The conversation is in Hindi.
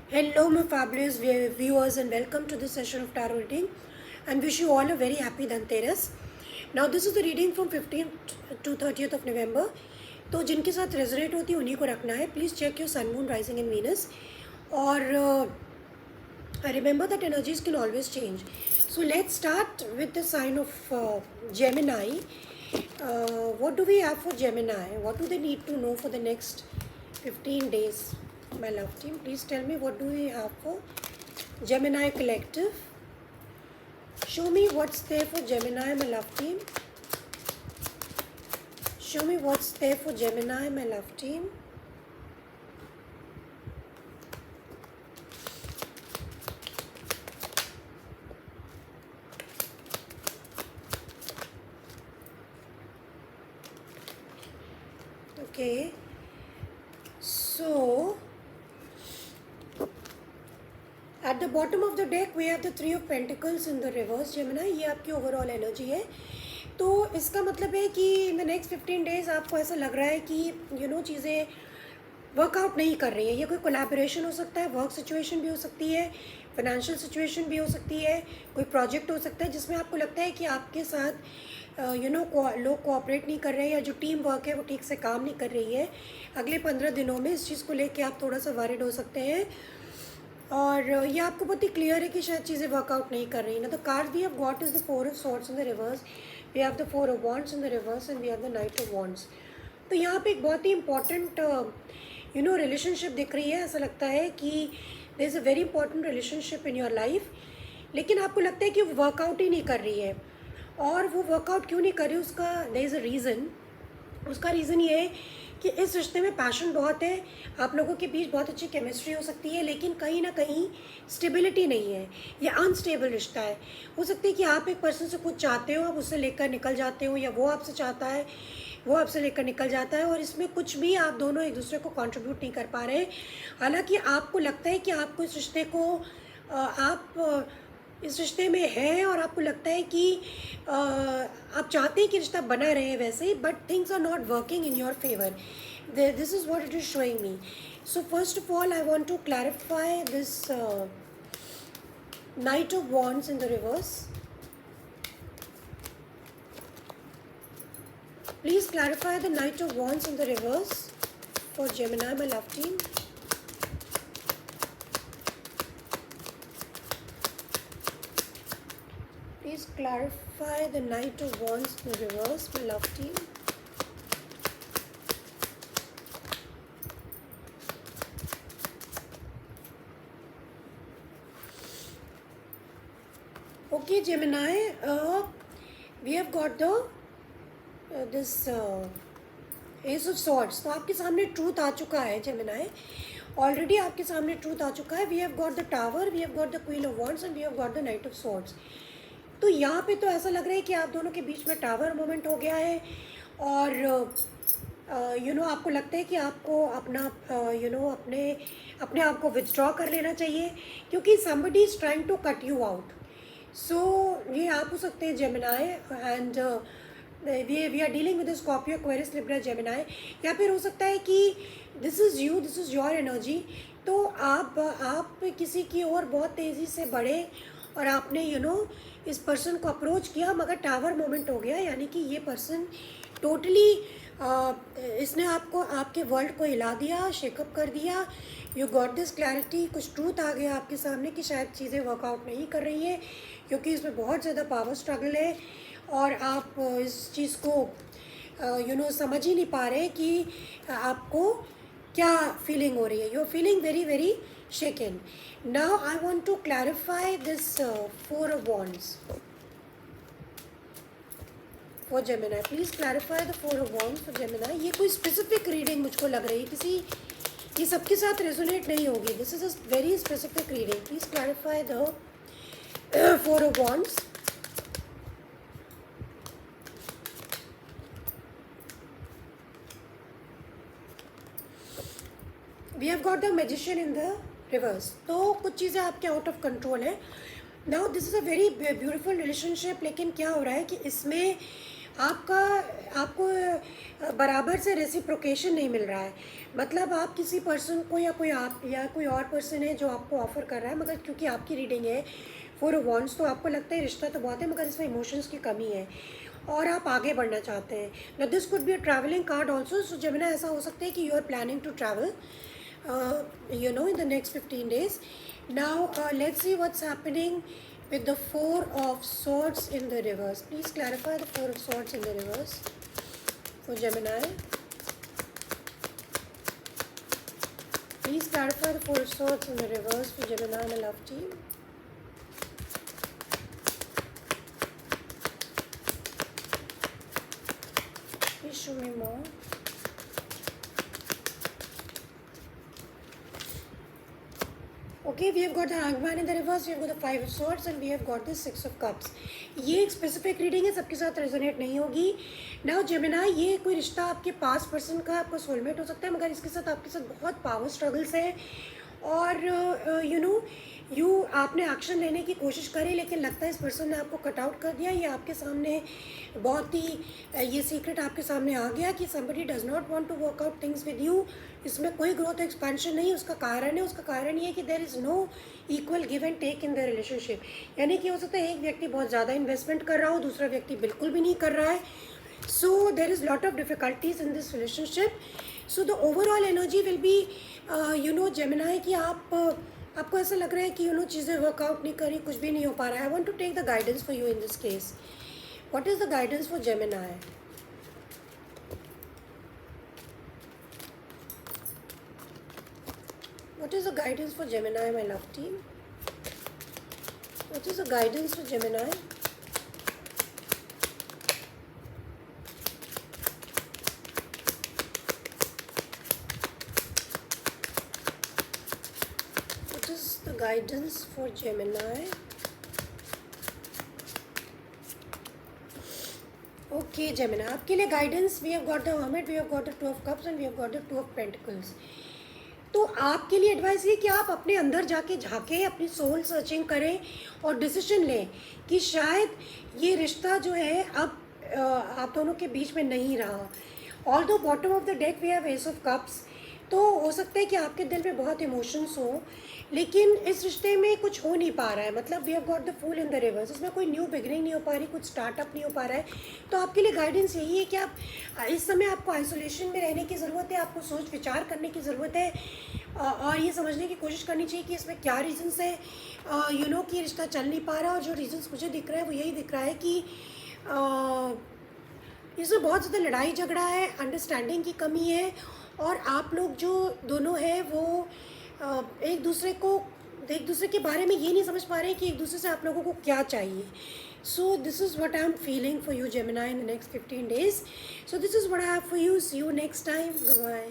Hello, my fabulous viewers, and welcome to this session of tarot reading. And wish you all a very happy Dhanteras. Now, this is the reading from 15th to 30th of November. तो जिनके साथ रेजोनेट होती है उन्हीं को रखना है. Please check your sun moon rising in Venus. और remember that energies can always change. So let's start with the sign of Gemini. What do we have for Gemini? What do they need to know for the next 15 days? My love team, please tell me, what do we have for Gemini collective? Show me what's there for Gemini, my love team. Show me what's there for Gemini, my love team. Okay, so at the bottom of the deck we have the Three of Pentacles in the reverse. Gemini, ये आपकी ओवरऑल एनर्जी है. तो इसका मतलब है कि इन द नेक्स्ट 15 डेज आपको ऐसा लग रहा है कि चीज़ें वर्कआउट नहीं कर रही है. ये कोई कोलैबोरेशन हो सकता है, वर्क सिचुएशन भी हो सकती है, फाइनेंशियल सिचुएशन भी हो सकती है, कोई प्रोजेक्ट हो सकता है जिसमें आपको लगता है कि आपके साथ लोग कोऑपरेट नहीं कर रहे हैं, या जो टीम वर्क है वो ठीक से काम नहीं कर रही है. अगले 15 दिनों में इस चीज़ को लेके आप थोड़ा सा वरिड हो सकते हैं. और ये आपको बहुत ही क्लियर है कि शायद चीज़ें वर्कआउट नहीं कर रही ना. The card we have got is the four of swords in the reverse, we have the four of wands in the reverse, and we have the knight of wands. तो यहाँ पे एक बहुत ही इंपॉर्टेंट रिलेशनशिप दिख रही है. ऐसा लगता है कि there is a very important relationship in your life, लेकिन आपको लगता है कि वो वर्कआउट ही नहीं कर रही है. और वो वर्कआउट क्यों नहीं कर रही, उसका देयर इज़ अ रीज़न. उसका रीज़न ये है कि इस रिश्ते में पैशन बहुत है, आप लोगों के बीच बहुत अच्छी केमिस्ट्री हो सकती है, लेकिन कहीं ना कहीं स्टेबिलिटी नहीं है. ये अनस्टेबल रिश्ता है. हो सकता है कि आप एक पर्सन से कुछ चाहते हो, आप उससे लेकर निकल जाते हो, या वो आपसे चाहता है, वो आपसे लेकर निकल जाता है, और इसमें कुछ भी आप दोनों एक दूसरे को कंट्रीब्यूट नहीं कर पा रहे. हालांकि आपको लगता है कि आपको इस रिश्ते को आप इस रिश्ते में है, और आपको लगता है कि आप चाहते हैं कि रिश्ता बना रहे वैसे ही, but things are not working in your favour. This is what it is showing me. So first of all I want to clarify this knight of wands in the reverse. Please clarify the Knight of Wands in the reverse for Gemini, my love team. Please clarify the Knight of Wands in the reverse, my love team. Okay, Gemini, we have got the this S of swords. तो आपके सामने ट्रूथ आ चुका है जेमिनाई. ऑलरेडी आपके सामने ट्रूथ आ चुका है. We have got the tower, we have got the queen of wands, and we have got the knight of swords. तो यहाँ पे तो ऐसा लग रहा है कि आप दोनों के बीच में टावर मोमेंट हो गया है, और आपको लगता है कि आपको अपना अपने अपने आप को विथड्रॉ कर लेना चाहिए, क्योंकि somebody is trying to cut you out. So ये आप हो सकते हैं Gemini, and we are dealing with Scorpio, Aquarius, Libra, Gemini. या फिर हो सकता है कि this is you, this is your energy. तो आप किसी की ओर बहुत तेज़ी से बढ़े, और आपने इस पर्सन को अप्रोच किया, मगर टावर मोमेंट हो गया. यानी कि ये पर्सन टोटली इसने आपको, आपके वर्ल्ड को हिला दिया, शेकअप कर दिया. You got this clarity. कुछ ट्रूथ आ गया आपके सामने कि शायद चीज़ें वर्कआउट नहीं कर रही है, क्योंकि इसमें बहुत ज़्यादा पावर स्ट्रगल है, और आप इस चीज़ को समझ ही नहीं पा रहे कि आपको क्या फीलिंग हो रही है. You are feeling very very shaken. Now I want to clarify this four of wands for Gemini. Please clarify the four of wands for Gemini. ये कोई स्पेसिफिक रीडिंग मुझको लग रही है, ये सबके साथ रेजोनेट नहीं होगी. This is a very specific reading. Please clarify the four of wands. We have got the magician in the reverse. तो कुछ चीज़ें आपके आउट ऑफ कंट्रोल है. Now this is a very beautiful relationship, लेकिन क्या हो रहा है कि इसमें आपका आपको बराबर से रेसिप्रोकेशन नहीं मिल रहा है। मतलब आप किसी पर्सन को या कोई और पर्सन है जो आपको ऑफ़र कर रहा है, मगर क्योंकि आपकी रीडिंग है फोर ऑफ वॉन्ड्स, तो आपको लगता है रिश्ता तो बहुत है मगर इसमें इमोशंस की कमी है और आप आगे बढ़ना चाहते हैं। ना this could be a travelling card also. So Gemini, ऐसा हो सकता है कि you are planning to travel in the next 15 days. Now let's see what's happening with the Four of Swords in the reverse. Please clarify the Four of Swords in the reverse for Gemini. Please clarify the Four of Swords in the reverse for Gemini, my love team. Please show me more. Okay, we have got the Hangman in the reverse, we have got the Five of Swords and we have got the Six of Cups. ये एक स्पेसिफिक रीडिंग है, सबके साथ रेजोनेट नहीं होगी। नाउ जेमिनी, ये कोई रिश्ता आपके पास पर्सन का आपका सोलमेट हो सकता है, मगर इसके साथ आपके साथ बहुत पावर स्ट्रगल्स है और आपने एक्शन लेने की कोशिश करी, लेकिन लगता है इस पर्सन ने आपको कट आउट कर दिया। ये आपके सामने बहुत ही ये सीक्रेट आपके सामने आ गया कि somebody does not want to work out things with you। इसमें कोई ग्रोथ एक्सपेंशन नहीं। उसका कारण ये कि there is no equal give and take in the relationship. यानी कि हो सकता है एक व्यक्ति बहुत ज़्यादा इन्वेस्टमेंट कर रहा हो, दूसरा व्यक्ति बिल्कुल भी नहीं कर रहा है। So there is lot of difficulties in this relationship. So the overall energy will be Gemini कि आपको ऐसा लग रहा है कि चीज़ें वर्कआउट नहीं करी, कुछ भी नहीं हो पा रहा है। I want to take the guidance for you in this case. What is the guidance for Gemini? What is the guidance for Gemini, my love team? What is the guidance for Gemini? What is the guidance for Gemini? Okay, Gemini, आपके लिए guidance, we have got the Hermit, we have got the Two of Cups and we have got the Two of Pentacles. तो आपके लिए एडवाइस ये कि आप अपने अंदर जाके झाँकें, अपनी सोल सर्चिंग करें और डिसीजन लें कि शायद ये रिश्ता जो है अब आप दोनों के बीच में नहीं रहा। Although bottom of the deck we have ace of cups, तो हो सकता है कि आपके दिल में बहुत इमोशंस हो, लेकिन इस रिश्ते में कुछ हो नहीं पा रहा है। मतलब we have got the fool in the reverse, इसमें कोई न्यू बिगनिंग नहीं हो पा रही, कुछ स्टार्टअप नहीं हो पा रहा है। तो आपके लिए गाइडेंस यही है कि आप इस समय आपको आइसोलेशन में रहने की ज़रूरत है, आपको सोच विचार करने की ज़रूरत है और ये समझने की कोशिश करनी चाहिए कि इसमें क्या रीजंस है कि रिश्ता चल नहीं पा रहा। और जो रीजंस मुझे दिख रहा है वो यही दिख रहा है कि इसमें बहुत ज़्यादा लड़ाई झगड़ा है, अंडरस्टैंडिंग की कमी है और आप लोग जो दोनों हैं वो एक दूसरे के बारे में ये नहीं समझ पा रहे कि एक दूसरे से आप लोगों को क्या चाहिए। So this is what I am feeling for you Gemini in the next 15 days. So this is what I have for you. See you next time. Bye.